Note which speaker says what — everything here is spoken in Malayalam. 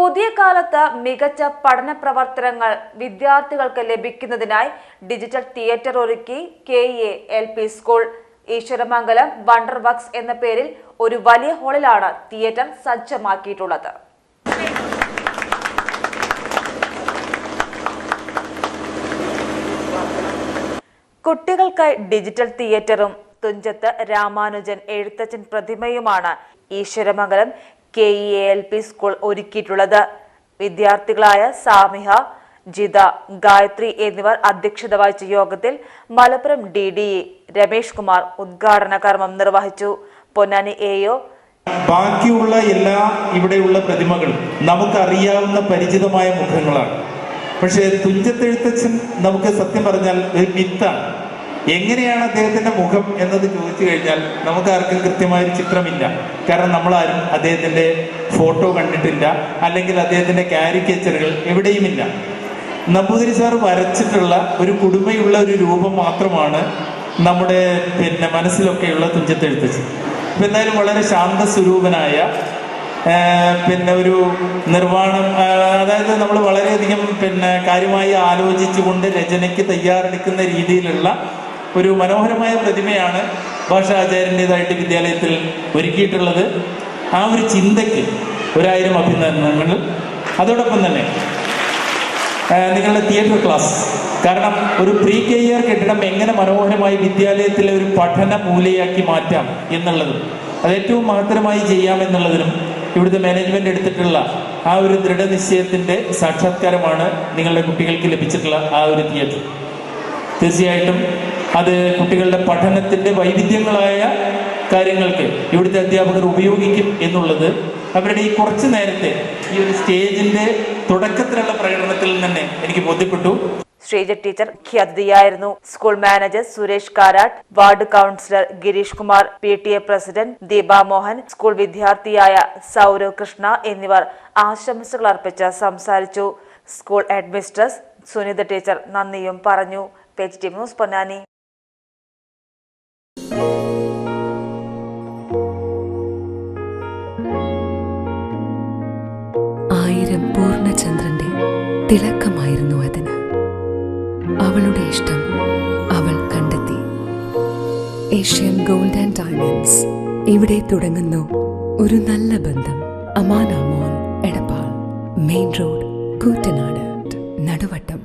Speaker 1: പുതിയ കാലത്ത് മികച്ച പഠന പ്രവർത്തനങ്ങൾ വിദ്യാർത്ഥികൾക്ക് ലഭിക്കുന്നതിനായി ഡിജിറ്റൽ തിയേറ്റർ ഒരുക്കി KELP school. Eswaramangalam wonder works എന്ന പേരിൽ ഒരു വലിയ ഹാളിലാണ് തിയേറ്റർ സജ്ജമാക്കിയിട്ടുള്ളത്. കുട്ടികൾക്കായി ഡിജിറ്റൽ തിയേറ്ററും തുഞ്ചത്ത് രാമാനുജൻ എഴുത്തച്ഛൻ പ്രതിമയുമാണ് ഈശ്വരമംഗലം KELP സ്കൂൾ ഒരുക്കിയിട്ടുള്ളത്. വിദ്യാർത്ഥികളായ സാമിഹ, ജിത, ഗായത്രി എന്നിവർ അധ്യക്ഷത വഹിച്ച യോഗത്തിൽ മലപ്പുറം DDE രമേഷ് കുമാർ ഉദ്ഘാടന കർമ്മം നിർവഹിച്ചു. പൊന്നാനി AO
Speaker 2: ബാക്കിയുള്ള എല്ലാ ഇവിടെയുള്ള പ്രതിമകളും നമുക്കറിയാവുന്ന പരിചിതമായ മുഖങ്ങളാണ്. പക്ഷേ തുഞ്ചത്തെഴുത്തച്ഛൻ നമുക്ക് സത്യം പറഞ്ഞാൽ ഒരു മിത്താണ്. എങ്ങനെയാണ് അദ്ദേഹത്തിന്റെ മുഖം എന്നത് ചോദിച്ചു കഴിഞ്ഞാൽ നമുക്കാർക്കും കൃത്യമായൊരു ചിത്രമില്ല. കാരണം നമ്മളാരും അദ്ദേഹത്തിന്റെ ഫോട്ടോ കണ്ടിട്ടില്ല, അല്ലെങ്കിൽ അദ്ദേഹത്തിന്റെ കാരിക്കേച്ചറുകൾ എവിടെയുമില്ല. നമ്പൂതിരി സാർ വരച്ചിട്ടുള്ള ഒരു കുടുമയുള്ള ഒരു രൂപം മാത്രമാണ് നമ്മുടെ മനസ്സിലൊക്കെയുള്ള തുഞ്ചത്തെഴുത്തച്ഛൻ. ഇപ്പം എന്തായാലും വളരെ ശാന്തസ്വരൂപനായ ഒരു നിർവ്വാണം, അതായത് നമ്മൾ വളരെയധികം കാര്യമായി ആലോചിച്ചുകൊണ്ട് രചനയ്ക്ക് തയ്യാറെടുക്കുന്ന രീതിയിലുള്ള ഒരു മനോഹരമായ പ്രതിമയാണ് ഭാഷാചാര്യൻ്റെതായിട്ട് വിദ്യാലയത്തിൽ ഒരുക്കിയിട്ടുള്ളത്. ആ ഒരു ചിന്തയ്ക്ക് 1000 അഭിനന്ദനങ്ങൾ. അതോടൊപ്പം തന്നെ നിങ്ങളുടെ തിയേറ്റർ ക്ലാസ്, കാരണം ഒരു പ്രീ-KER കെട്ടിടം എങ്ങനെ മനോഹരമായി വിദ്യാലയത്തിലെ ഒരു പഠന മൂലയാക്കി മാറ്റാം എന്നുള്ളതും അത് ഏറ്റവും മഹത്തരമായി ചെയ്യാമെന്നുള്ളതിനും ഇവിടുത്തെ മാനേജ്മെന്റ് എടുത്തിട്ടുള്ള ആ ഒരു ദൃഢനിശ്ചയത്തിന്റെ സാക്ഷാത്കാരമാണ് നിങ്ങളുടെ കുട്ടികൾക്ക് ലഭിച്ചിട്ടുള്ള ആ ഒരു തിയേറ്റർ. തീർച്ചയായിട്ടും അത് കുട്ടികളുടെ പഠനത്തിന്റെ വൈവിധ്യങ്ങളായ കാര്യങ്ങൾക്ക് ഇവിടുത്തെ അധ്യാപകർ ഉപയോഗിക്കും എന്നുള്ളത് അവരുടെ ഈ കുറച്ചു നേരത്തെ ഈ ഒരു സ്റ്റേജിന്റെ തുടക്കത്തിലുള്ള പ്രകടനത്തിൽ തന്നെ എനിക്ക് ബോധ്യപ്പെട്ടു.
Speaker 1: ശ്രീജ ടീച്ചർ മുഖ്യാതിഥിയായിരുന്നു. School manager Suresh Karat, ward councillor Gireesh Kumar, PTA president Deepa Mohan, school വിദ്യാർത്ഥിയായ സൗരവ് കൃഷ്ണ എന്നിവർ ആശംസകൾ അർപ്പിച്ച് സംസാരിച്ചു. സ്കൂൾ ഹെഡ്മിസ്ട്രസ് സുനിത ടീച്ചർ നന്ദിയും പറഞ്ഞു. PGTV news Ponnani.
Speaker 3: ആയിരം പൂർണ്ണചന്ദ്രന്റെ തിളക്കമായിരുന്നു അതിന്. അവളുടെ ഇഷ്ടം അവൾ കണ്ടെത്തി. Asian gold and diamonds. ഇവിടെ തുടങ്ങുന്നു ഒരു നല്ല ബന്ധം. അമാന മോൾ, എടപ്പാൾ, മെയിൻ റോഡ്, കൂറ്റനാട്, നടുവട്ടം.